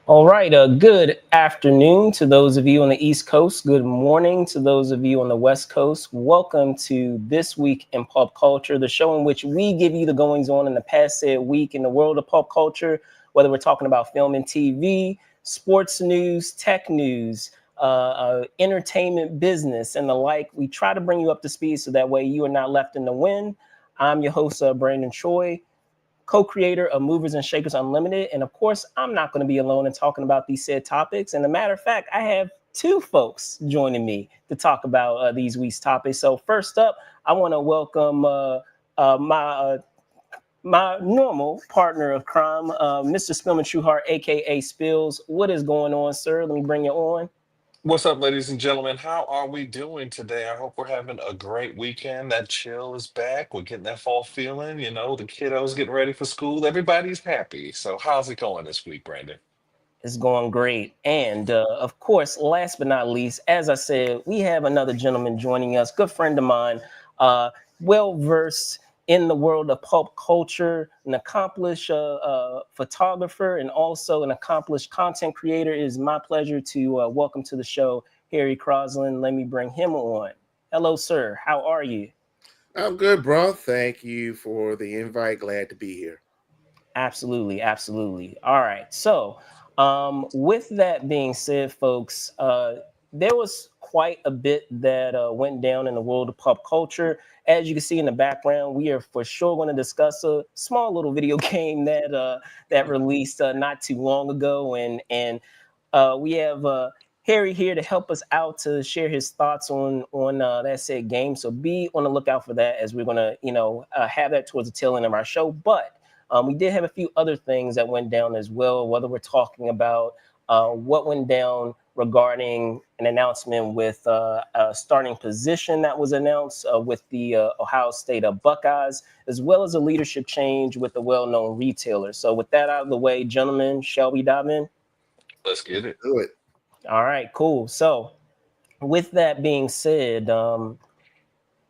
All right, good afternoon to those of you on the East Coast. Good morning to those of you on the West Coast. Welcome to This Week in Pop Culture, the show in which we give you the goings on in the past said week in the world of pop culture, whether we're talking about film and TV, sports news, tech news, entertainment, business, and the like. We try to bring you up to speed so that way you are not left in the wind. I'm your host, Brandon Choi, co-creator of Movers and Shakers Unlimited. And of course, I'm not going to be alone in talking about these said topics. And a matter of fact, I have two folks joining me to talk about these week's topics. So first up, I want to welcome my normal partner of crime, Mr. Spillman Trueheart, aka Spills. What is going on, sir? Let me bring you on. What's up, ladies and gentlemen? How are we doing today? I hope we're having a great weekend. That chill is back. We're getting that fall feeling. The kiddos getting ready for school. Everybody's happy. So, how's it going this week, Brandon? It's going great. And of course, last but not least, as I said, we have another gentleman joining us, good friend of mine, well versed in the world of pulp culture, an accomplished photographer, and also an accomplished content creator. It is my pleasure to welcome to the show Harry Crosland. Let me bring him on. Hello, sir. How are you? I'm good, bro. Thank you for the invite. Glad to be here. Absolutely, absolutely. All right. So, with that being said, folks, there was quite a bit that went down in the world of pop culture. As you can see in the background, we are for sure going to discuss a small little video game that released not too long ago, and we have Harry here to help us out to share his thoughts on that said game. So be on the lookout for that as we're going to have that towards the tail end of our show, but. We did have a few other things that went down as well, whether we're talking about what went down regarding an announcement with a starting position that was announced with the Ohio State Buckeyes, as well as a leadership change with a well-known retailer. So with that out of the way, gentlemen, shall we dive in? Let's get it. Do it. All right, cool. So with that being said,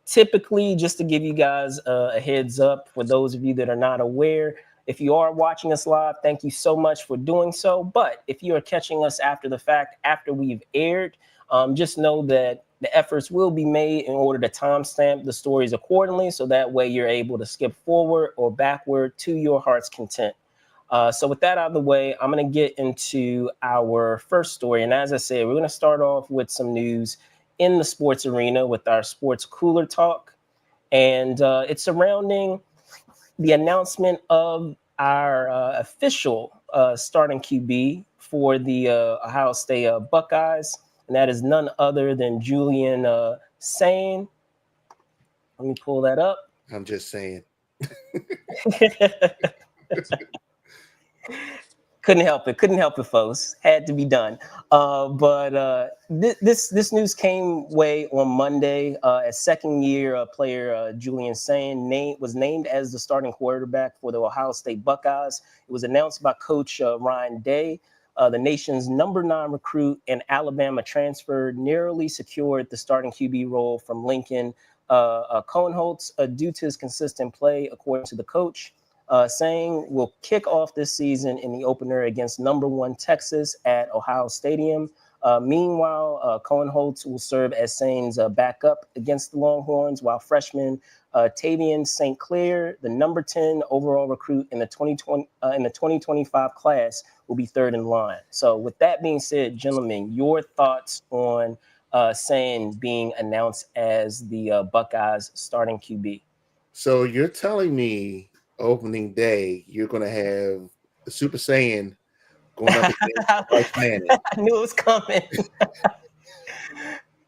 typically, just to give you guys a heads up, for those of you that are not aware, if you are watching us live, thank you so much for doing so. But if you are catching us after the fact, after we've aired, just know that the efforts will be made in order to timestamp the stories accordingly, so that way you're able to skip forward or backward to your heart's content. So with that out of the way, I'm going to get into our first story. And as I said, we're going to start off with some news in the sports arena with our sports cooler talk. And it's surrounding the announcement of our official starting QB for the Ohio State Buckeyes. And that is none other than Julian Sayin. Let me pull that up. I'm just saying. Couldn't help it. Couldn't help it, folks. Had to be done. But this news came way on Monday. As second year player Julian Sayin was named as the starting quarterback for the Ohio State Buckeyes. It was announced by Coach Ryan Day. The nation's number 9 recruit and Alabama transfer narrowly secured the starting QB role from Lincoln Cohenholtz due to his consistent play, according to the coach. Saying will kick off this season in the opener against number 1 Texas at Ohio Stadium. Meanwhile, Cohenholtz will serve as Saying's backup against the Longhorns, while freshman Tavian St. Clair, the number 10 overall recruit in the 2025 class, will be third in line. So with that being said, gentlemen, your thoughts on Sayin being announced as the Buckeyes starting QB? So you're telling me opening day you're going to have the Super Saiyan going up against Arch Manning? I knew it was coming.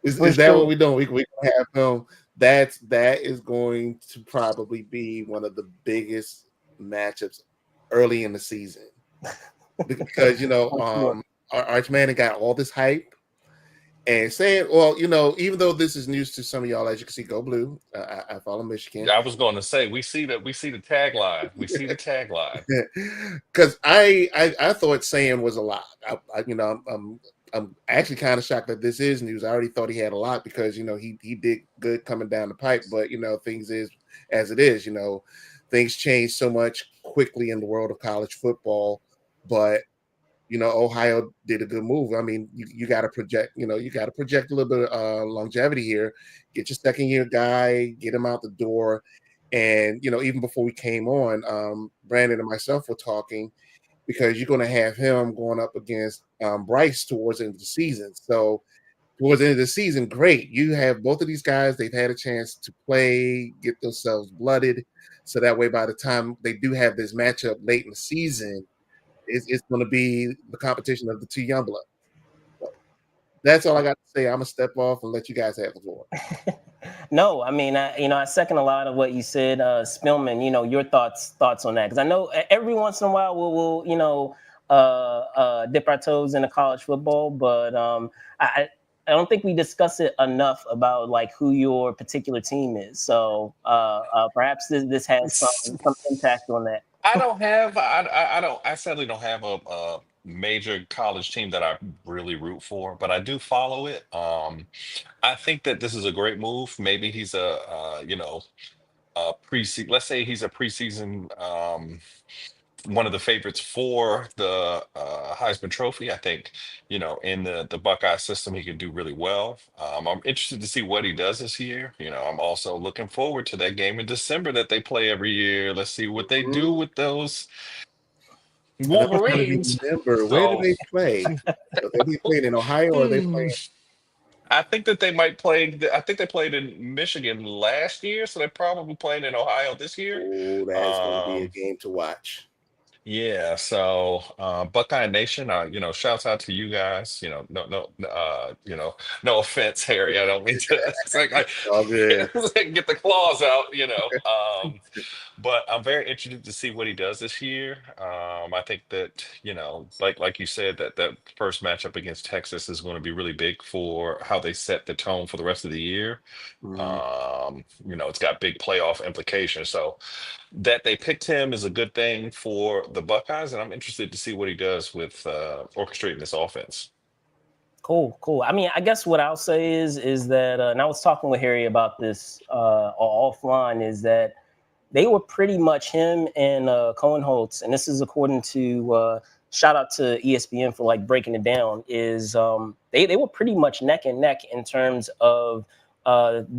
Is that what we're doing? We're going to have him. That is going to probably be one of the biggest matchups early in the season because Arch Manning got all this hype. And saying, well, even though this is news to some of y'all, as you can see, go blue. I follow Michigan. I was going to say we see the tagline. We see the tagline. Because I thought Sam was a lot. I'm actually kind of shocked that this is news. I already thought he had a lot because he did good coming down the pipe, but things is as it is. Things change so much quickly in the world of college football, but Ohio did a good move. I mean, you got to project, you got to project a little bit of longevity here. Get your second year guy, get him out the door. And, even before we came on, Brandon and myself were talking because you're going to have him going up against Bryce towards the end of the season. So towards the end of the season, great. You have both of these guys. They've had a chance to play, get themselves blooded. So that way, by the time they do have this matchup late in the season, it's going to be the competition of the two young bloods. So that's all I got to say. I'm going to step off and let you guys have the floor. No, I mean, I second a lot of what you said, Spillman. Your thoughts on that, because I know every once in a while we'll dip our toes into college football, but I don't think we discuss it enough about like who your particular team is. So perhaps this has some impact on that. I don't have. I don't. I sadly don't have a major college team that I really root for, but I do follow it. I think that this is a great move. Maybe he's a preseason. Let's say he's a preseason. One of the favorites for the Heisman Trophy. I think, in the Buckeye system, he can do really well. I'm interested to see what he does this year. I'm also looking forward to that game in December that they play every year. Let's see what they do with those And I'm trying to Wolverines. remember, where do So, they play? Are they playing in Ohio or are they hmm, playing? I think that they might play. I think they played in Michigan last year, so they're probably playing in Ohio this year. Oh, that is going to be a Um, game to watch. Yeah, so Buckeye Nation, shouts out to you guys. No offense, Harry. I don't mean to. It's like I All good. get the claws out. But I'm very interested to see what he does this year. I think that like you said, that first matchup against Texas is going to be really big for how they set the tone for the rest of the year. Mhm. It's got big playoff implications. So that they picked him is a good thing for the Buckeyes, and I'm interested to see what he does with orchestrating this offense. Cool. I mean, I guess what I'll say is that, and I was talking with Harry about this offline, is that they were pretty much him and Cohen Holtz, and this is according to shout out to ESPN for like breaking it down. Is they were pretty much neck and neck in terms of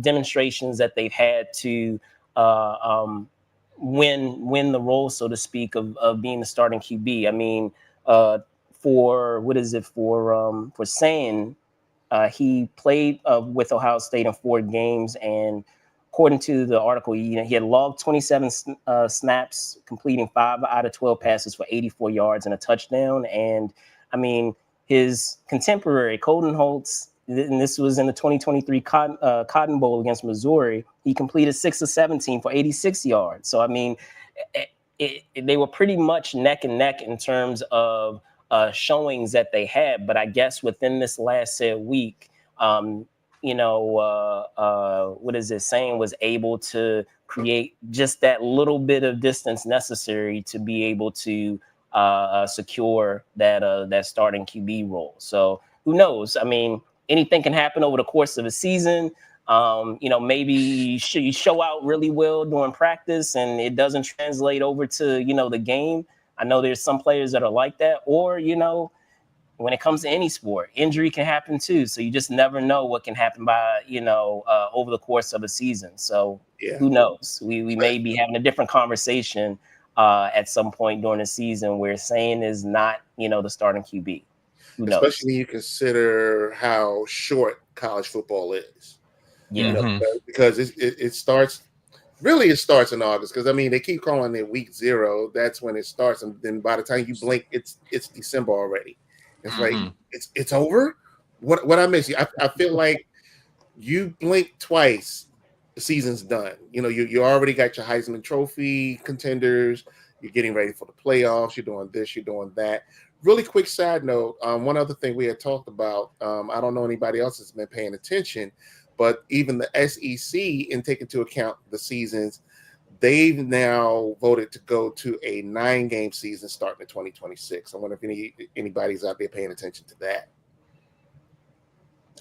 demonstrations that they've had to uh, um, win the role, so to speak, of being the starting QB. I mean, for what is it for Sayin, he played with Ohio State in 4 games, and according to the article, he had logged 27 snaps, completing 5 out of 12 passes for 84 yards and a touchdown. And I mean, his contemporary Colton Holtz, and this was in the 2023 Cotton Bowl against Missouri, he completed 6 of 17 for 86 yards. So I mean, they were pretty much neck and neck in terms of showings that they had. But I guess within this last week, what is it saying, was able to create just that little bit of distance necessary to be able to secure that starting QB role. So who knows? I mean, anything can happen over the course of a season. Maybe you show out really well during practice and it doesn't translate over to, the game. I know there's some players that are like that, or, when it comes to any sport, injury can happen too. So you just never know what can happen by, over the course of a season. So Yeah. who knows? We may be having a different conversation at some point during the season where Sayin is not, the starting QB. Who knows? Especially when you consider how short college football is. Yeah. Because it starts. Really, it starts in August because I mean they keep calling it week 0. That's when it starts, and then by the time you blink, it's December already. It's like it's over. What I miss you? I feel like you blink twice, the season's done. You already got your Heisman Trophy contenders. You're getting ready for the playoffs. You're doing this. You're doing that. Really quick side note. One other thing we had talked about. I don't know anybody else has been paying attention, but even the SEC, in taking into account the seasons, they've now voted to go to a 9-game season starting in 2026. I wonder if anybody's out there paying attention to that.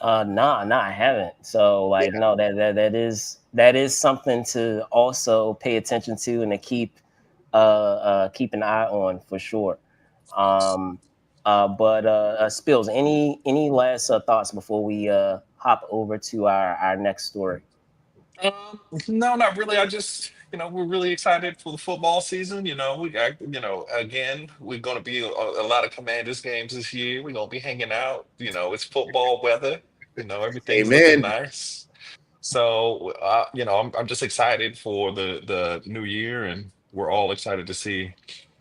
Nah, I haven't. So like, no, that is something to also pay attention to and to keep an eye on for sure. Um, But Spills, any last thoughts before we hop over to our next story? No, not really. I just, we're really excited for the football season. We got, again, we're going to be a lot of Commanders games this year. We're going to be hanging out. It's football weather. Everything's looking Amen. nice. So, I'm just excited for the new year, and we're all excited to see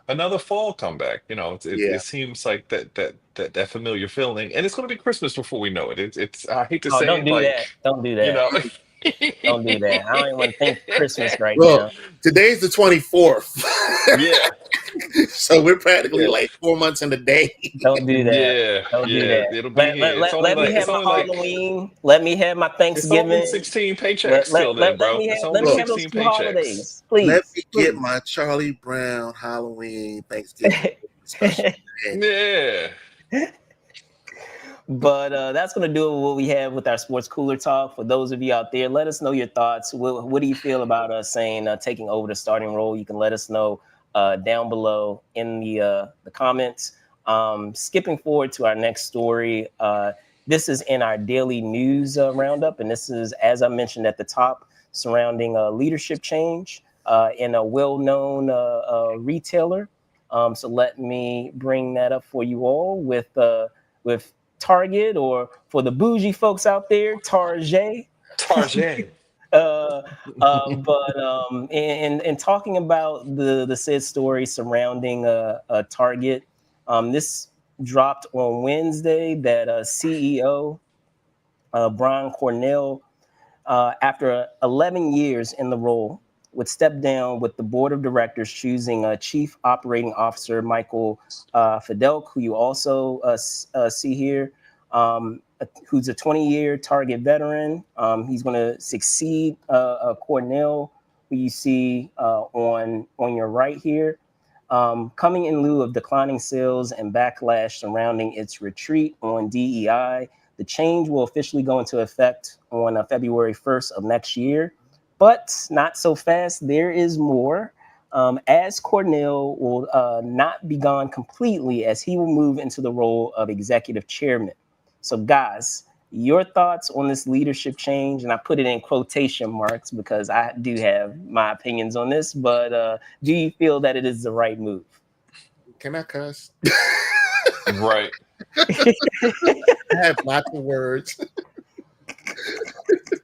another fall comeback. It Yeah. seems like that familiar feeling, and it's going to be Christmas before we know it. It's I hate to Oh, say don't it, do like, that. Don't do you that. know. Don't do that. I don't even want to think Christmas right Well, now. today's the 24th. Yeah, So we're practically yeah, like 4 months in the day. Don't do that. yeah, Don't do yeah. that. It'll be here. Let me have It's my only like Halloween. Let me have my it's only Thanksgiving. 16 paychecks till then, bro. It's Let only me Look, have those 16 two paychecks. holidays, let please, me get please. my Charlie Brown Halloween Thanksgiving special. Okay. Yeah. But that's going to do it with what we have with our sports cooler talk. For those of you out there, let us know your thoughts. What do you feel about us saying taking over the starting role? You can let us know down below in the comments. Skipping forward to our next story. This is in our daily news roundup, and this is, as I mentioned at the top, surrounding leadership change in a well-known retailer. So let me bring that up for you all with Target, or for the bougie folks out there, Target. Tarjay. uh, but in talking about the said story surrounding Target, this dropped on Wednesday that CEO Brian Cornell, after 11 years in the role, would step down, with the board of directors choosing Chief Operating Officer Michael Fidel, who you also see here, who's a 20-year Target veteran. He's going to succeed Cornell, who you see on your right here. Coming in lieu of declining sales and backlash surrounding its retreat on DEI, the change will officially go into effect on February 1st of next year, but not so fast. There is more. As Cornell will not be gone completely, as he will move into the role of executive chairman. So, guys, your thoughts on this leadership change? And I put it in quotation marks because I do have my opinions on this, but do you feel that it is the right move? Can I cuss? Right. I have lots of words.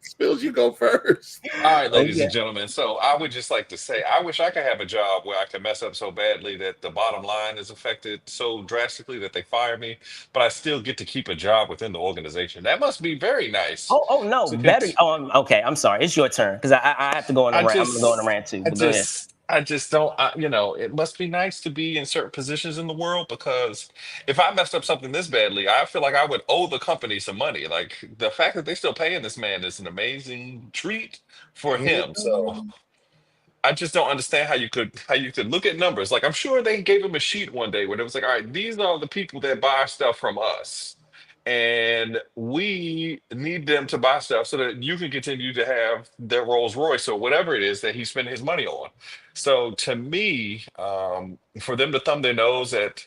Spills, you go first. All right, ladies Okay. and gentlemen. So I would just like to say, I wish I could have a job where I could mess up so badly that the bottom line is affected so drastically that they fire me, but I still get to keep a job within the organization. That must be very nice Oh no, to better. get. Oh, okay. I'm sorry. It's your turn because I have to go on a I rant. I'm going to go on a just, rant too. But go ahead. I just don't, it must be nice to be in certain positions in the world because if I messed up something this badly, I feel like I would owe the company some money. Like the fact that they still paying this man is an amazing treat for Yeah. him. So I just don't understand how you could look at numbers. Like I'm sure they gave him a sheet one day where it was like, all right, these are the people that buy stuff from us. And we need them to buy stuff so that you can continue to have their Rolls Royce or whatever it is that he's spending his money on. So to me, for them to thumb their nose at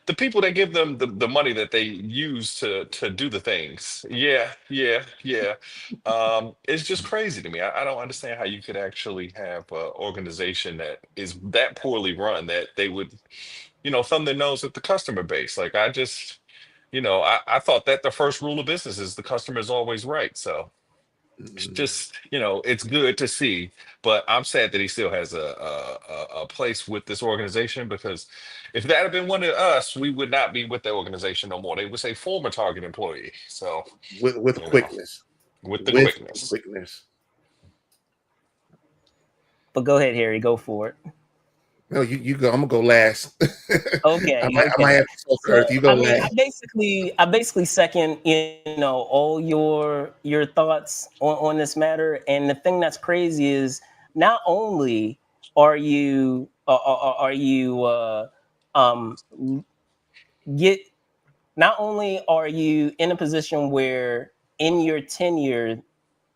the people that give them the money that they use to do the things, yeah, it's just crazy to me. I don't understand how you could actually have an organization that is that poorly run that they would, thumb their nose at the customer base. Like I just, I thought that the first rule of business is the customer is always right. So it's Mm. just, it's good to see, but I'm sad that he still has a place with this organization because if that had been one of us, we would not be with the organization no more. They would say former Target employee. So, With you know, quickness. with the With quickness. quickness. But go ahead, Harry. Go for it. No, you go. I'm gonna go last. I Okay. might Okay. have to salt the So earth. You go I mean, last. I basically second all your thoughts on this matter. And the thing that's crazy is not only are you um get not only are you in a position where in your tenure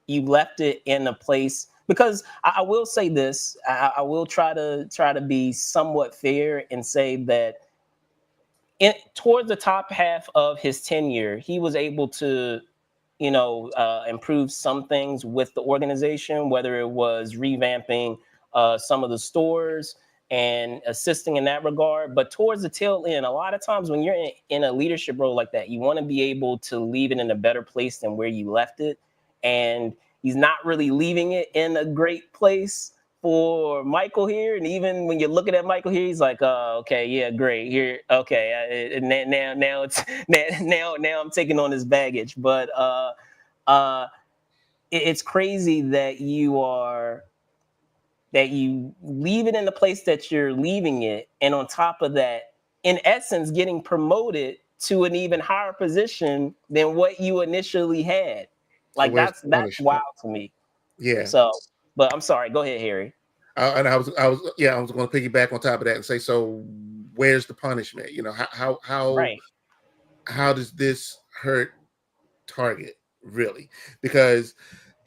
you left it in a place, because I will say this, I will try to be somewhat fair and say that towards the top half of his tenure, he was able to, improve some things with the organization, whether it was revamping some of the stores and assisting in that regard. But towards the tail end, a lot of times when you're in a leadership role like that, you want to be able to leave it in a better place than where you left it. And he's not really leaving it in a great place for Michael here. And even when you're looking at Michael here, he's like, okay, yeah, great. Here, okay. Now it's now I'm taking on this baggage. But it's crazy that you leave it in the place that you're leaving it, and on top of that, in essence, getting promoted to an even higher position than what you initially had. So Like where's that's the that's punishment? wild to me. Yeah. So, but I'm sorry. Go ahead, Harry. And I was going to piggyback on top of that and say, so where's the punishment? Right. How does this hurt Target really? Because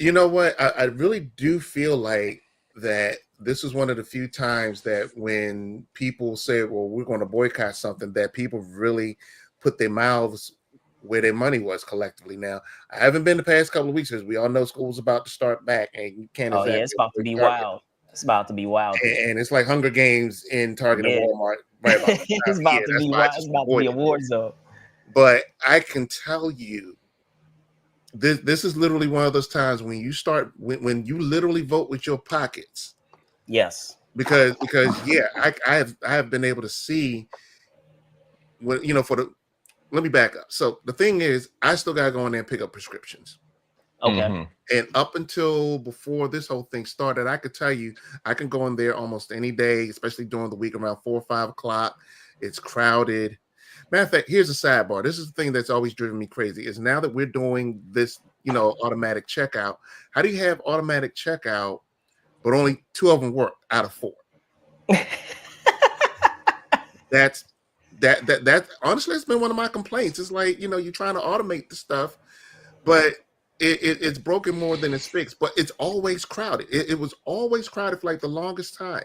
you know what, I really do feel like that this is one of the few times that when people say, well, we're going to boycott something, that people really put their mouths where their money was collectively. Now, I haven't been the past couple of weeks because we all know school's about to start back and you can't Oh yeah, exactly it's about to avoid be Target. wild. It's about to be wild here. And it's like Hunger Games in Target and Yeah. Walmart right about this time It's of year. about to That's be why I wild. It's just about to be avoid a it. war zone. But I can tell you, this is literally one of those times when you start when you literally vote with your pockets. Yes. Because yeah, I have been able to see when for the let me back up. So the thing is, I still gotta go in there and pick up prescriptions. Okay. Mhm. And up until before this whole thing started, I could tell you I can go in there almost any day, especially during the week around 4 or 5 o'clock. It's crowded. Matter of fact, here's a sidebar. This is the thing that's always driven me crazy is now that we're doing this, automatic checkout. How do you have automatic checkout, but only 2 of them work out of 4? That's that honestly, it's been one of my complaints. It's like, you're trying to automate the stuff, but it's broken more than it's fixed. But it's always crowded. It was always crowded for like the longest time.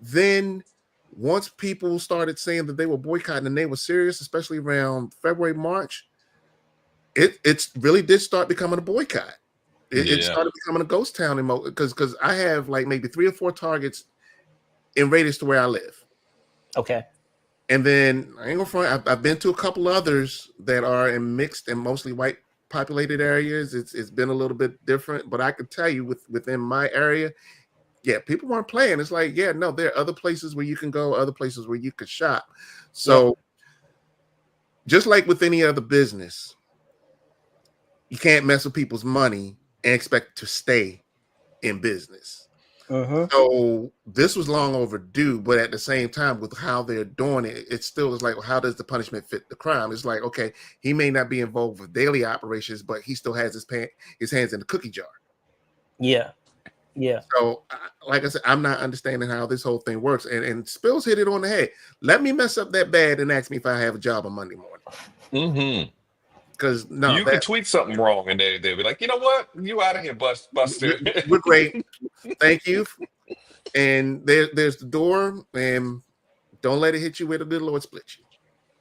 Then once people started saying that they were boycotting and they were serious, especially around February, March, it really did start becoming a boycott. It Yeah. started becoming a ghost town because I have like maybe 3 or 4 targets in radius to where I live. Okay. And then I ain't gonna front, I've been to a couple others that are in mixed and mostly white populated areas. It's been a little bit different, but I could tell you within my area, yeah, people weren't playing. It's like, yeah, no, there are other places where you can go, other places where you could shop. So just like with any other business, you can't mess with people's money and expect to stay in business. Uh-huh. So this was long overdue, but at the same time, with how they're doing it, it still is like, well, how does the punishment fit the crime? It's like, okay, he may not be involved with daily operations, but he still has his hands in the cookie jar. Yeah. Yeah. So, like I said, I'm not understanding how this whole thing works. And Spills hit it on the head. Let me mess up that bad and ask me if I have a job on Monday morning. Mhm. Because no, You could tweet something wrong and they'll be like, you know what? You out of here, Buster. we're great. Thank you. And there's the door, and don't let it hit you where the good Lord split you.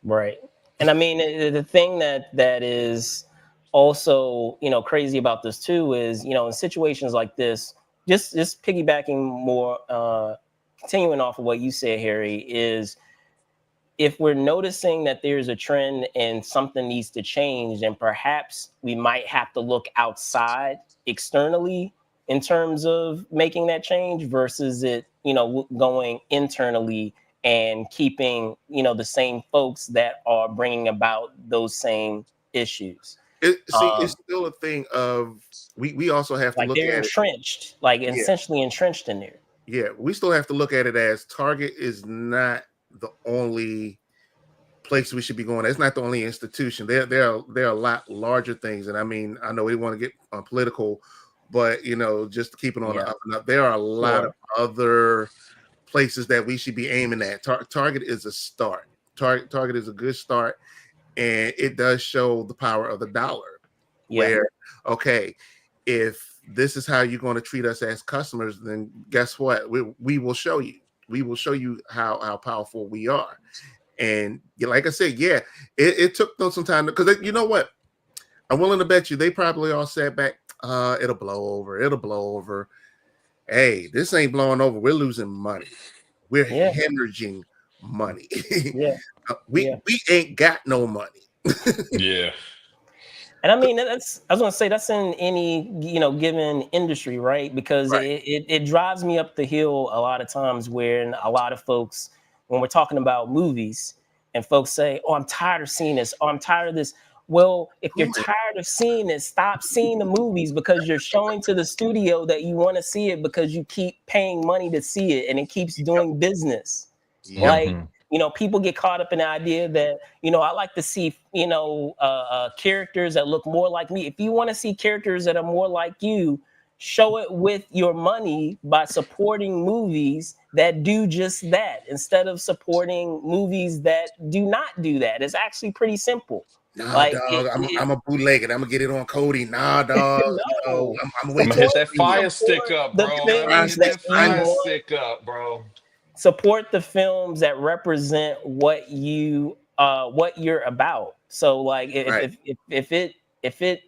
Right. And I mean, the thing that is also, crazy about this too is, in situations like this, just piggybacking more, continuing off of what you said, Harry, is if we're noticing that there's a trend and something needs to change, then perhaps we might have to look outside externally in terms of making that change versus it, going internally and keeping, the same folks that are bringing about those same issues. It's still a thing of we also have to Like look they're at it. entrenched, like Yeah, essentially entrenched in there. yeah. We still have to look at it as Target is not the only place we should be going. It's not the only institution. There are a lot larger things. And I mean, I know we want to get political, but just to keep it on the Yeah, up and up, there are a lot of sure. other places that we should be aiming at. Target is a start. Target is a good start, and it does show the power of the dollar. Yeah, Where okay, if this is how you're going to treat us as customers, then guess what? We will show you. We will show you how powerful we are. And like I said, yeah, it took them some time because you know what? I'm willing to bet you they probably all sat back. It'll blow over. It'll blow over. Hey, this ain't blowing over. We're losing money. We're hemorrhaging money. Yeah. we ain't got no money. Yeah. And I mean, I was gonna say that's in any given industry, right? Because it drives me up the hill a lot of times where a lot of folks, when we're talking about movies, and folks say, "Oh, I'm tired of seeing this," or "I'm tired of this." Well, if you're tired of seeing it, stop seeing the movies because you're showing to the studio that you want to see it because you keep paying money to see it and it keeps doing business. Like, people get caught up in the idea that, I like to see, characters that look more like me. If you want to see characters that are more like you, show it with your money by supporting movies that do just that instead of supporting movies that do not do that. It's actually pretty simple. Nah, Like dog, I'm a bootleg it. I'm gonna get it on Cody. Nah, dog. no. I'm I'm waiting gonna hit to that fire stick up, the bro. Let me films hit that that you fire want. stick up, bro. Support the films that represent what you're about. So like if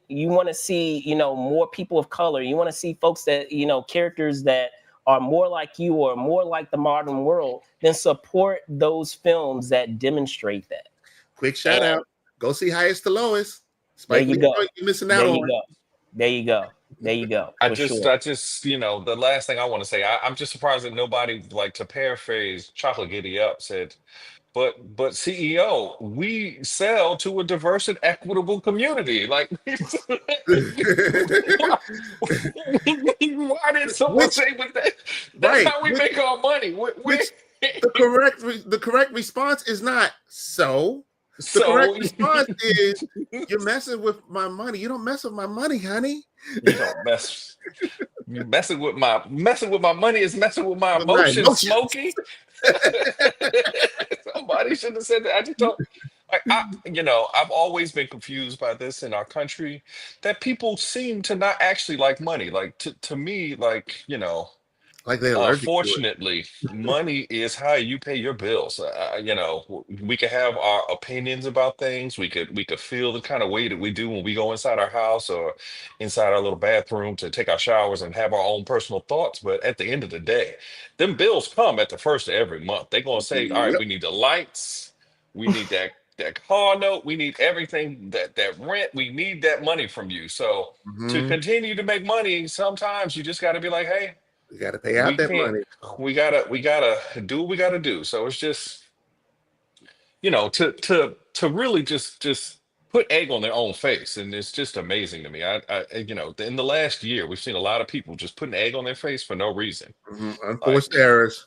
you want to see more people of color, you want to see folks that characters that are more like you or more like the modern world, then support those films that demonstrate that. quick shout out. Go see Highest to Lowest. There Spike you Lee go. joint you're missing out There on. you go. There you go. There you go. I For just, sure. the last thing I want to say, I'm just surprised that nobody, like, to paraphrase Chocolate Giddy Up, said, but CEO, we sell to a diverse and equitable community. Like, why did someone which say with that? That's right, how we make our money. which the correct response is not so. The correct So response is you're messing with my money. You don't mess with my money, honey. you don't mess. You messing with my money is messing with my My emotions, emotions. Smokey. Somebody should have said that. I just don't. I've always been confused by this in our country that people seem to not actually like money. Like to me, like Like they're allergic to it. fortunately, money is how you pay your bills. We could have our opinions about things. We could feel the kind of way that we do when we go inside our house or inside our little bathroom to take our showers and have our own personal thoughts. But at the end of the day, them bills come at the first of every month. They're gonna say, "All right, Yep. we need the lights, we need that car note, we need everything that rent. We need that money from you." So to Mm-hmm. continue to make money, sometimes you just got to be like, "Hey." You got to pay out We that can't money. we gotta do what we gotta do. So it's just to really just put egg on their own face, and it's just amazing to me. In the last year we've seen a lot of people just putting egg on their face for no reason. Mm-hmm. Unforced Like, errors.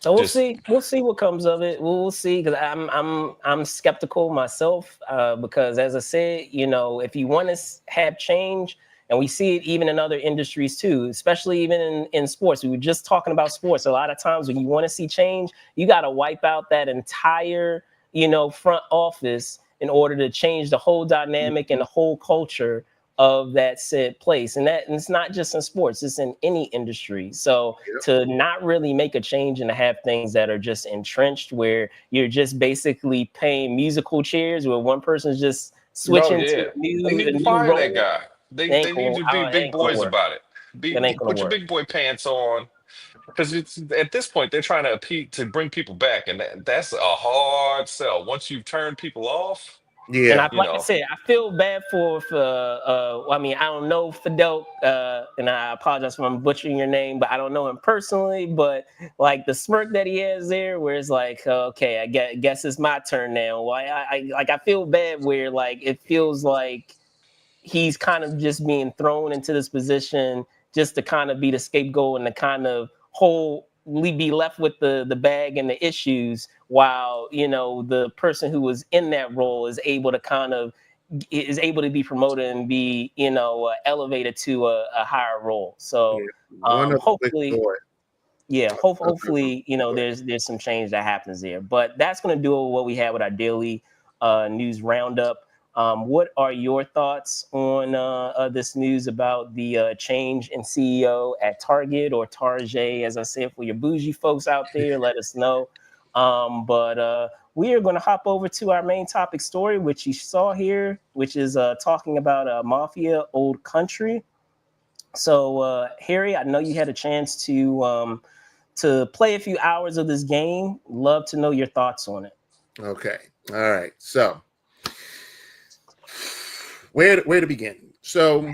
So we'll just see. We'll see what comes of it. We'll see because I'm skeptical myself because as I said, if you want to have change, and we see it even in other industries too, especially even in sports. We were just talking about sports. A lot of times when you want to see change, you got to wipe out that entire front office in order to change the whole dynamic and the whole culture of that said place. And it's not just in sports, it's in any industry. So Yep. to not really make a change and to have things that are just entrenched where you're just basically paying musical chairs where one person's just oh switching to yeah, they need a to new fire that role, guy. it They ain't need gonna, to be it big ain't gonna boys work. about it. It ain't gonna Put your work. big boy pants on. Because it's at this point they're trying to bring people back, and that's a hard sell. Once you've turned people off, And Yeah. like I said, I feel bad I mean, I don't know Fidel, and I apologize if I'm butchering your name, but I don't know him personally. But like the smirk that he has there, where it's like, okay, I guess it's my turn now. Well, I feel bad where like it feels like he's kind of just being thrown into this position just to kind of be the scapegoat and to kind of be left with the bag and the issues while the person who was in that role is able to be promoted and be elevated to a higher role. So Yeah. One of the big hopefully, boy. yeah, hopefully, there's some change that happens there. But that's going to do what we have with our daily news roundup. What are your thoughts on this news about the change in CEO at Target or Target, as I said, for your bougie folks out there? Let us know. But we are going to hop over to our main topic story, which you saw here, which is talking about Mafia Old Country. So, Harry, I know you had a chance to play a few hours of this game. Love to know your thoughts on it. Okay. All right. So where to begin? So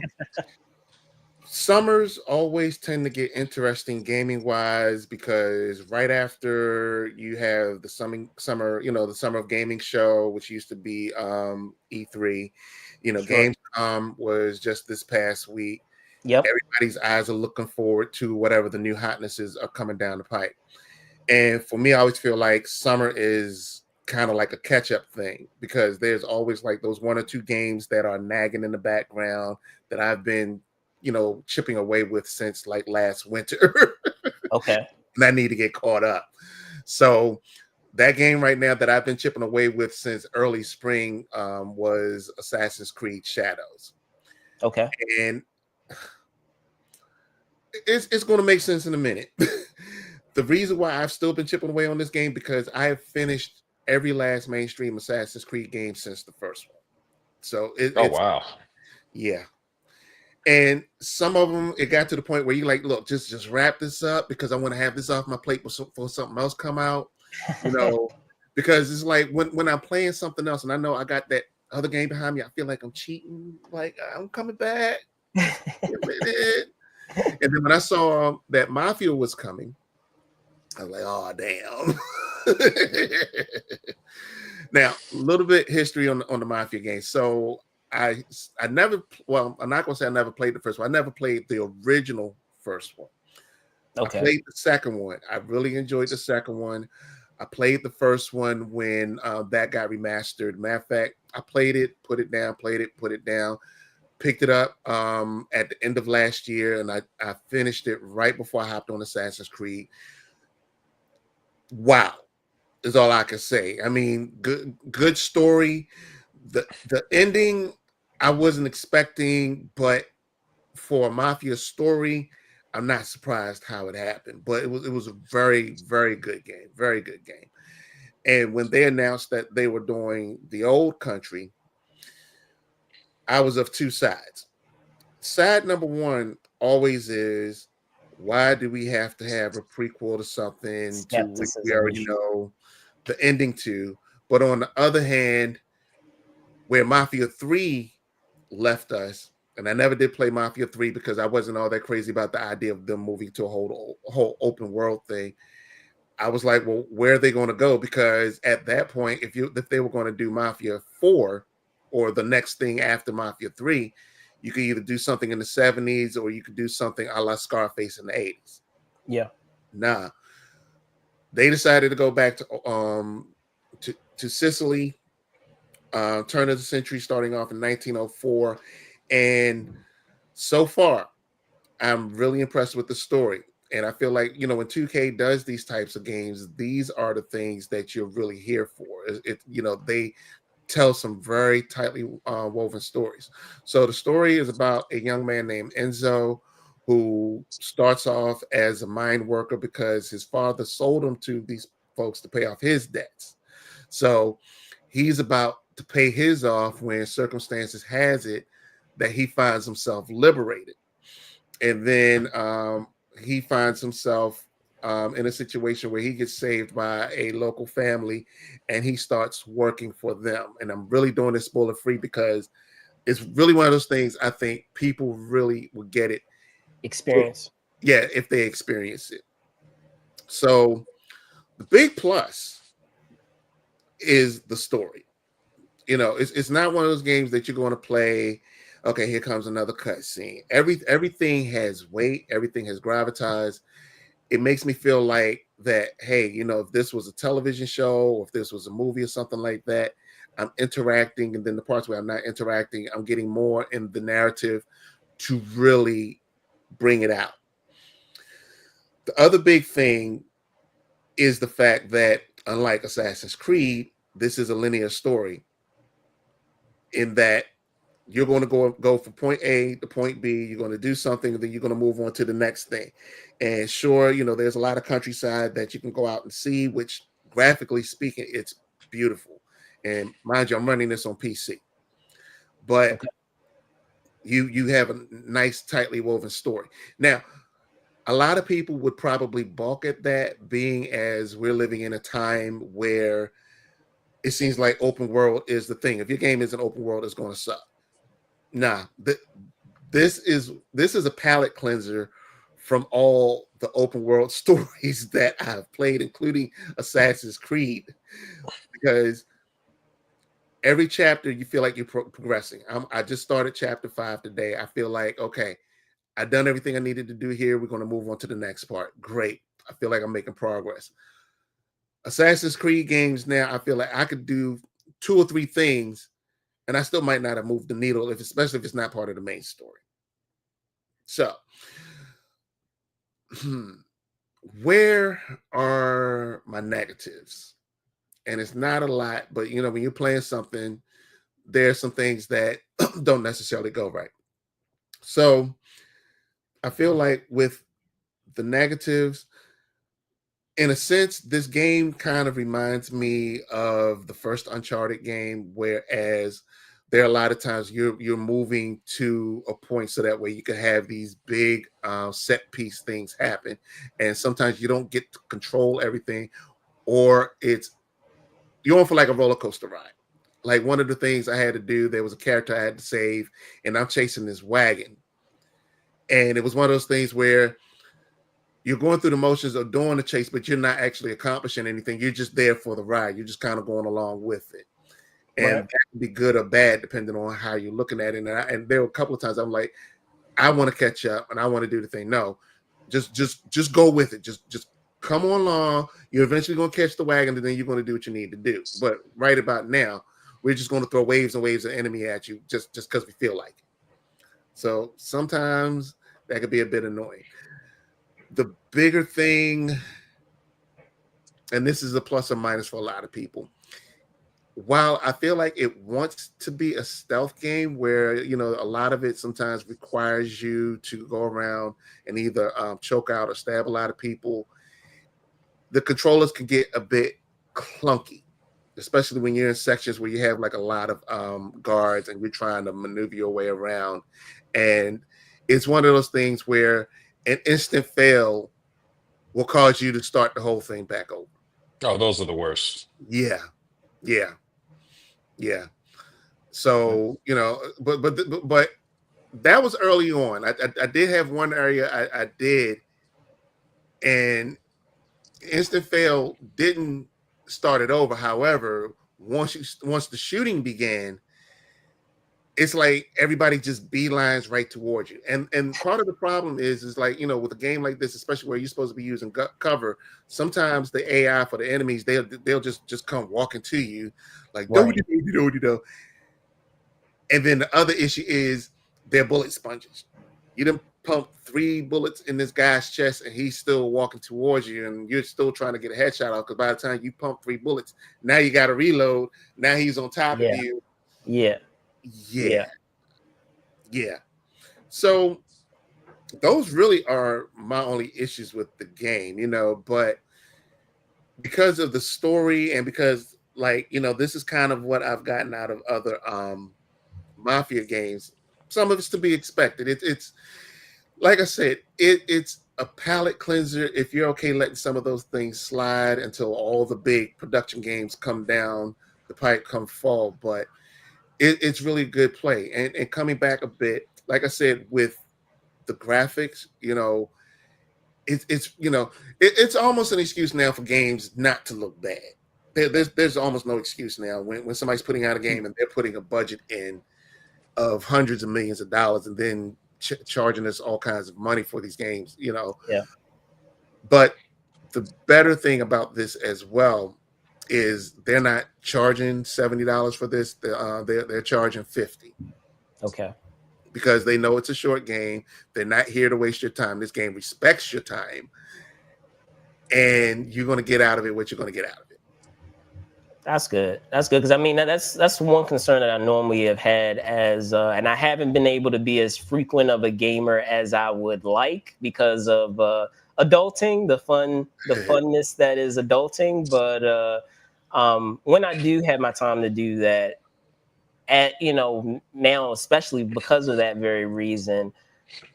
summers always tend to get interesting gaming wise because right after you have the summer, the summer of gaming show, which used to be E3, Sure. Gamescom was just this past week. Yep. Everybody's eyes are looking forward to whatever the new hotnesses are coming down the pipe. And for me, I always feel like summer is kind of like a catch-up thing because there's always like those one or two games that are nagging in the background that I've been, chipping away with since like last winter. Okay. And I need to get caught up. So that game right now that I've been chipping away with since early spring was Assassin's Creed Shadows. Okay. And it's going to make sense in a minute. The reason why I've still been chipping away on this game because I have finished every last mainstream Assassin's Creed game since the first one. So Oh it's wow. yeah. And some of them, it got to the point where you like, look, just wrap this up because I want to have this off my plate before something else come out. Because it's like when I'm playing something else and I know I got that other game behind me, I feel like I'm cheating. Like I'm coming back. And then when I saw that Mafia was coming, I was like, oh, damn. Now, a little bit history on the Mafia game. So I never, well, I'm not going to say I never played the first one. I never played the original first one. Okay. I played the second one. I really enjoyed the second one. I played the first one when that got remastered. Matter of fact, I played it, put it down, played it, put it down, picked it up at the end of last year, and I finished it right before I hopped on Assassin's Creed. Wow, is all I can say. I mean, good story. The ending I wasn't expecting, but for a Mafia story, I'm not surprised how it happened. But it was a very, very good game. Very good game. And when they announced that they were doing the old country, I was of two sides. Side number one always is, why do we have to have a prequel to something to which we Skepticism. already know the ending to? But on the other hand, where Mafia 3 left us, and I never did play Mafia 3 because I wasn't all that crazy about the idea of them moving to a whole open world thing. I was like, well, where are they going to go? Because at that point, if they were going to do Mafia 4 or the next thing after Mafia 3, you could either do something in the 70s or you could do something a la Scarface in the 80s. Yeah. Nah. They decided to go back to Sicily, turn of the century, starting off in 1904. And so far, I'm really impressed with the story. And I feel like, when 2K does these types of games, these are the things that you're really here for. They tell some very tightly woven stories. So the story is about a young man named Enzo who starts off as a mine worker because his father sold him to these folks to pay off his debts. So he's about to pay his off when circumstances has it that he finds himself liberated. And then he finds himself in a situation where he gets saved by a local family and he starts working for them. And I'm really doing this spoiler free because it's really one of those things I think people really will get it. Experience. Yeah, if they experience it. So the big plus is the story. It's not one of those games that you're going to play. Okay, here comes another cutscene. Everything has weight. Everything has gravitas. It makes me feel like that, hey, if this was a television show or if this was a movie or something like that, I'm interacting. And then the parts where I'm not interacting, I'm getting more in the narrative to really bring it out. The other big thing is the fact that, unlike Assassin's Creed, this is a linear story in that you're going to go from point A to point B. You're going to do something, and then you're going to move on to the next thing. And sure, there's a lot of countryside that you can go out and see, which graphically speaking, it's beautiful. And mind you, I'm running this on PC, but Okay. you have a nice, tightly woven story. Now, a lot of people would probably balk at that, being as we're living in a time where it seems like open world is the thing. If your game is an open world, it's going to suck. Nah, this is a palate cleanser from all the open world stories that I've played, including Assassin's Creed, because every chapter you feel like you're progressing. I just started chapter 5 today. I feel like, okay, I've done everything I needed to do here. We're going to move on to the next part. Great. I feel like I'm making progress. Assassin's Creed games now, I feel like I could do 2 or 3 things and I still might not have moved the needle, especially if it's not part of the main story. So, where are my negatives? And it's not a lot, but when you're playing something, there's some things that don't necessarily go right. So I feel like with the negatives, in a sense, this game kind of reminds me of the first Uncharted game, whereas there are a lot of times you're moving to a point so that way you can have these big set piece things happen, and sometimes you don't get to control everything, or you're on for like a roller coaster ride. Like one of the things I had to do, there was a character I had to save, and I'm chasing this wagon, and it was one of those things where you're going through the motions of doing the chase, but you're not actually accomplishing anything. You're just there for the ride. You're just kind of going along with it. And that can be good or bad depending on how you're looking at it. And there were a couple of times I'm like, I want to catch up and I want to do the thing. No, just go with it. Just come on along. You're eventually going to catch the wagon, and then you're going to do what you need to do. But right about now, we're just going to throw waves and waves of enemy at you just because we feel like it. So sometimes that could be a bit annoying. The bigger thing, and this is a plus or minus for a lot of people, while I feel like it wants to be a stealth game where, a lot of it sometimes requires you to go around and either choke out or stab a lot of people, the controllers can get a bit clunky, especially when you're in sections where you have like a lot of guards and you're trying to maneuver your way around. And it's one of those things where an instant fail will cause you to start the whole thing back over. Oh, those are the worst. Yeah. So, but that was early on. I did have one area I did, and instant fail didn't start it over. However, once the shooting began, it's like everybody just beelines right towards you. And part of the problem is like, with a game like this, especially where you're supposed to be using cover, sometimes the AI for the enemies, they'll just come walking to you like, right. And then the other issue is they're bullet sponges. You didn't pump 3 bullets in this guy's chest and he's still walking towards you and you're still trying to get a headshot off, because by the time you pump 3 bullets, now you got to reload. Now he's on top of you. Yeah. So those really are my only issues with the game, but because of the story and because this is kind of what I've gotten out of other Mafia games, some of it's to be expected. It's like I said, it's a palate cleanser if you're okay letting some of those things slide until all the big production games come down the pipe come fall. But it's really good play. And coming back a bit, like I said, with the graphics, it's almost an excuse now for games not to look bad. There's almost no excuse now when somebody's putting out a game and they're putting a budget in of hundreds of millions of dollars and then charging us all kinds of money for these games, Yeah. But the better thing about this as well is they're not charging $70 for this. They're charging $50. Okay. Because they know it's a short game. They're not here to waste your time. This game respects your time, and you're going to get out of it what you're going to get out of it. That's good. That's good, because I mean that's one concern that I normally have had and I haven't been able to be as frequent of a gamer as I would like because of adulting, the funness that is adulting. But when I do have my time to do that, at now, especially because of that very reason,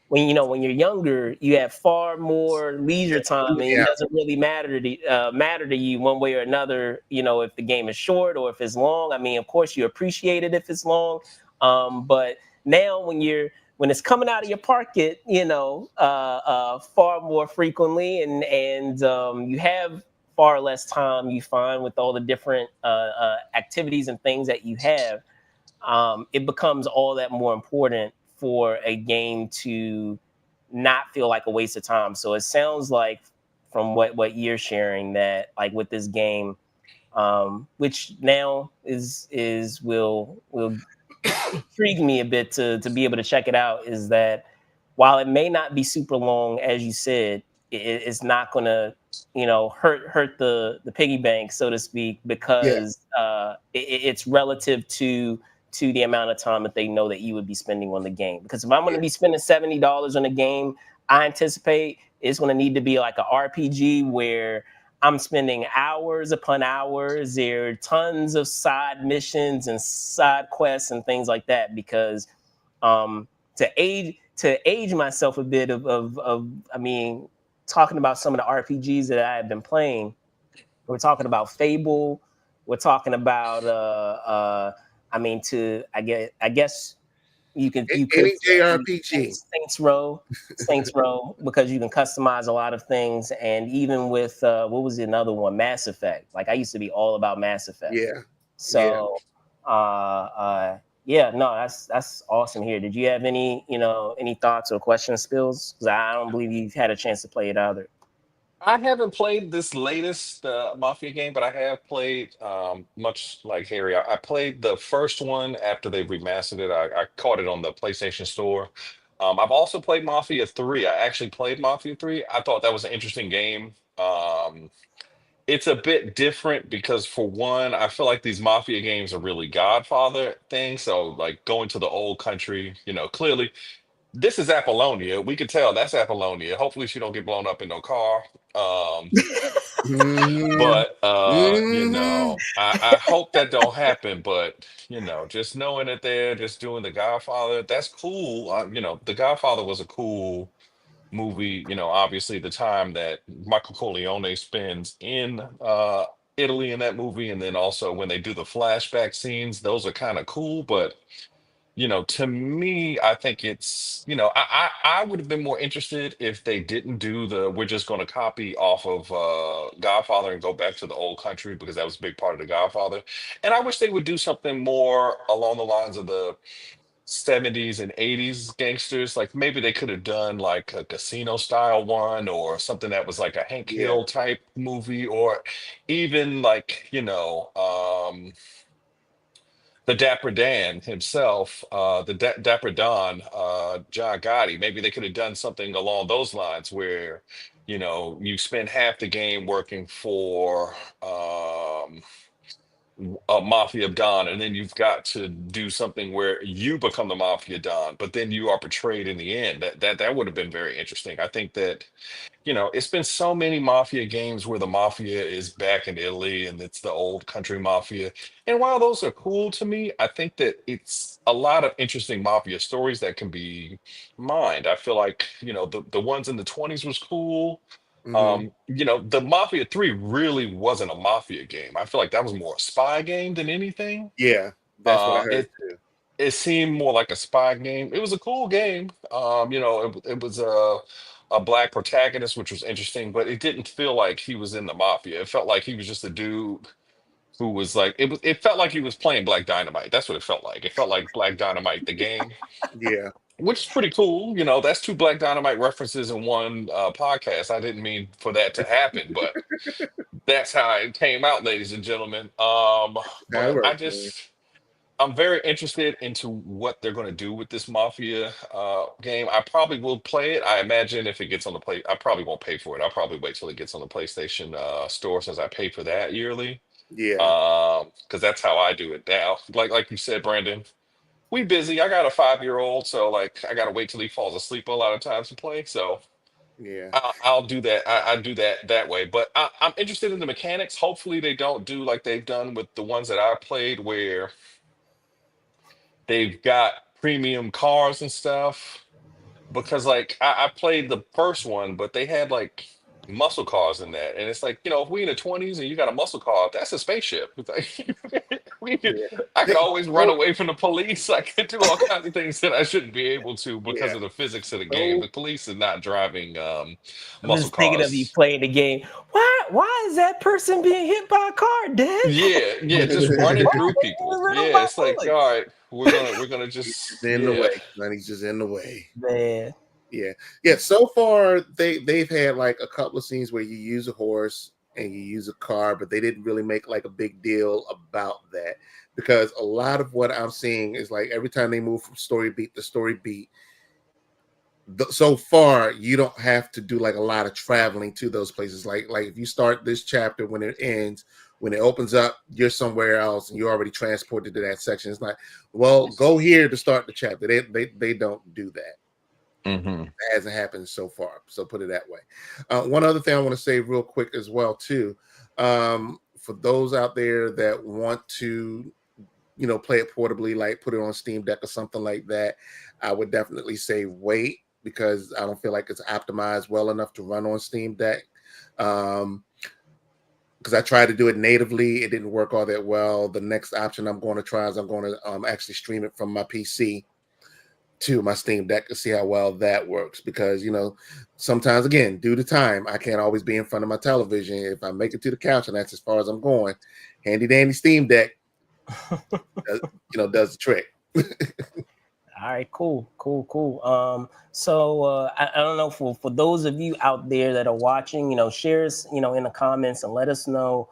when you're younger, you have far more leisure time, and Yeah, it doesn't really matter to you one way or another. If the game is short or if it's long. I mean, of course, you appreciate it if it's long, but now when it's coming out of your pocket, far more frequently, and you have far less time. You find with all the different activities and things that you have, it becomes all that more important for a game to not feel like a waste of time. So it sounds like from what you're sharing that like with this game, which now is will intrigue me a bit to be able to check it out, is that while it may not be super long, as you said, it's not going to hurt the piggy bank, so to speak, yeah, because it's relative to the amount of time that they know that you would be spending on the game. Because if I'm going yeah, to be spending $70 on a game, I anticipate it's going to need to be like an RPG where I'm spending hours upon hours. There are tons of side missions and side quests and things like that. Because to age myself a bit of I mean, talking about some of the RPGs that I have been playing, we're talking about Fable. We're talking about I mean, I guess you could any say JRPG. Saints Row, because you can customize a lot of things, and even with what was the another one, Mass Effect. Like I used to be all about Mass Effect. Yeah, yeah. So yeah, no, that's awesome here. Did you have any thoughts or questions, Spills? Because I don't believe you've had a chance to play it either. I haven't played this latest Mafia game, but I have played much like Harry. I played the first one after they remastered it. I caught it on the PlayStation Store. I've also played Mafia 3. I actually played Mafia 3. I thought that was an interesting game. It's a bit different because, for one, I feel like these Mafia games are really Godfather things. So, like going to the old country, clearly this is Apollonia. We could tell that's Apollonia. Hopefully, she don't get blown up in no car. Um, Hmm. but Hmm. I hope that don't happen. But just knowing that they're just doing The Godfather, that's cool. The Godfather was a cool movie. Obviously the time that Michael Corleone spends in Italy in that movie, and then also when they do the flashback scenes, those are kind of cool. But to me, I think it's, I would have been more interested if they didn't do the we're just going to copy off of Godfather and go back to the old country, because that was a big part of the Godfather. And I wish they would do something more along the lines of the 70s and 80s gangsters. Like maybe they could have done like a casino style one, or something that was like a Hank Yeah, Hill type movie, or even like, the Dapper Dan himself, Dapper Don, John Gotti. Maybe they could have done something along those lines where, you spend half the game working for a Mafia Don, and then you've got to do something where you become the Mafia Don, but then you are betrayed in the end. That would have been very interesting. I think that it's been so many mafia games where the mafia is back in Italy and it's the old country mafia. And while those are cool to me, I think that it's a lot of interesting mafia stories that can be mined. I feel like, the ones in the 20s was cool. hmm, The Mafia 3 really wasn't a mafia game. I feel like that was more a spy game than anything. yeah. That's what I Uh, heard it too. it seemed more like a spy game. It was a cool game. It was a black protagonist, which was interesting, but it didn't feel like he was in the mafia. It felt like he was just a dude who was like it felt like he was playing Black Dynamite. That's what it felt like. It felt like Black Dynamite, the game, Yeah, which is pretty cool. That's two Black Dynamite references in one podcast. I didn't mean for that to happen, but that's how it came out, ladies and gentlemen. that But works, man. I'm very interested into what they're going to do with this Mafia game. I probably will play it. I imagine if it gets on the play, I probably won't pay for it. I'll probably wait till it gets on the PlayStation store, since I pay for that yearly. Yeah, Because that's how I do it now. Like you said, Brandon, we busy. I got a 5-year-old, so like I got to wait till he falls asleep a lot of times to play. So Yeah. I'll do that. I do that way. But I'm interested in the mechanics. Hopefully, they don't do like they've done with the ones that I played, where they've got premium cars and stuff. Because like I played the first one, but they had like muscle cars in that, and it's like, if we in the 20s and you got a muscle car, that's a spaceship. It's like Yeah. I could They, always run away from the police. I could do all kinds of things that I shouldn't be able to because yeah. of the physics of the game. So The police is not driving I'm muscle just thinking of you cars. playing the game. Why is that person being hit by a car, Dad? Yeah, yeah, just running Why through are they people. getting riddled Yeah, by it's like, all bullets? right, we're gonna he's just, just in the yeah. way, man. He's just in the way. Man, Yeah. Yeah. So far they've had like a couple of scenes where you use a horse and you use a car, but they didn't really make like a big deal about that, because a lot of what I'm seeing is like every time they move from story beat to story beat, so far you don't have to do like a lot of traveling to those places. Like if you start this chapter, when it ends, when it opens up, you're somewhere else and you're already transported to that section. It's like, well, go here to start the chapter. They don't do that. Hmm. That hasn't happened so far. So put it that way. One other thing I want to say real quick as well too, for those out there that want to, play it portably, like put it on Steam Deck or something like that, I would definitely say wait, because I don't feel like it's optimized well enough to run on Steam Deck. Because I tried to do it natively, it didn't work all that well. The next option I'm going to try is I'm going to actually stream it from my PC to my Steam Deck to see how well that works. Because sometimes, again, due to time, I can't always be in front of my television. If I make it to the couch and that's as far as I'm going, handy dandy Steam Deck, does the trick. all right, cool. So I don't know, for those of you out there that are watching, share us, in the comments and let us know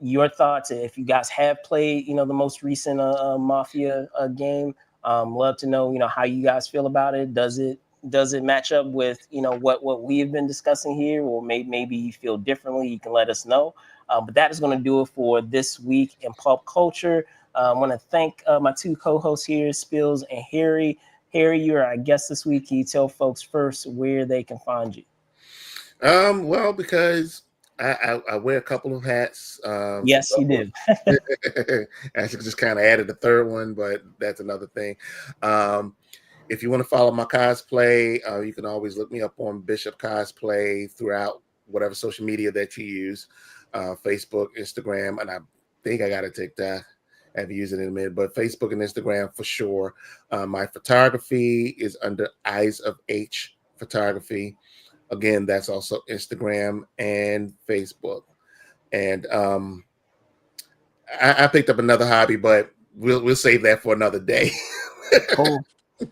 your thoughts. If you guys have played, the most recent Mafia game, love to know, how you guys feel about it. Does it match up with, what we have been discussing here, or maybe you feel differently? You can let us know. But that is going to do it for this week in pop culture. I want to thank my two co-hosts here, Spills and Harry. Harry, you're our guest this week. Can you tell folks first where they can find you? Well, because I wear a couple of hats. Yes, you do. I just kind of added a third one, but that's another thing. If you want to follow my cosplay, you can always look me up on Bishop Cosplay throughout whatever social media that you use, Facebook, Instagram, and I think I got a TikTok. I haven't used it in a minute, but Facebook and Instagram for sure. My photography is under Eyes of H Photography. Again, that's also Instagram and Facebook. And I picked up another hobby, but we'll save that for another day. Cool.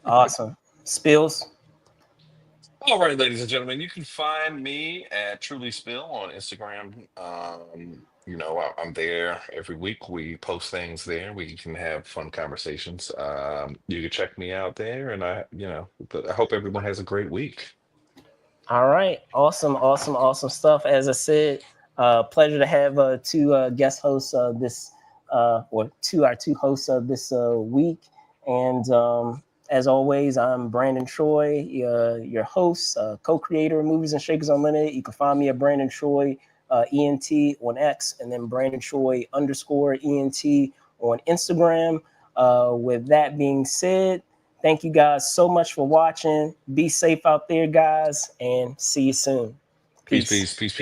Awesome. Spills. All right, ladies and gentlemen, you can find me at Truly Spill on Instagram. I'm there every week. We post things there. We can have fun conversations. You can check me out there, and but I hope everyone has a great week. All right. Awesome stuff. As I said, pleasure to have two guest hosts this or our two hosts of this week. And as always, I'm Brandon Troy, your host, co-creator of Movies and Shakers Unlimited. You can find me at Brandon Troy ENT on X, and then Brandon Troy _ENT on Instagram. With that being said, thank you guys so much for watching. Be safe out there, guys, and see you soon. Peace, Peace. peace, peace, peace.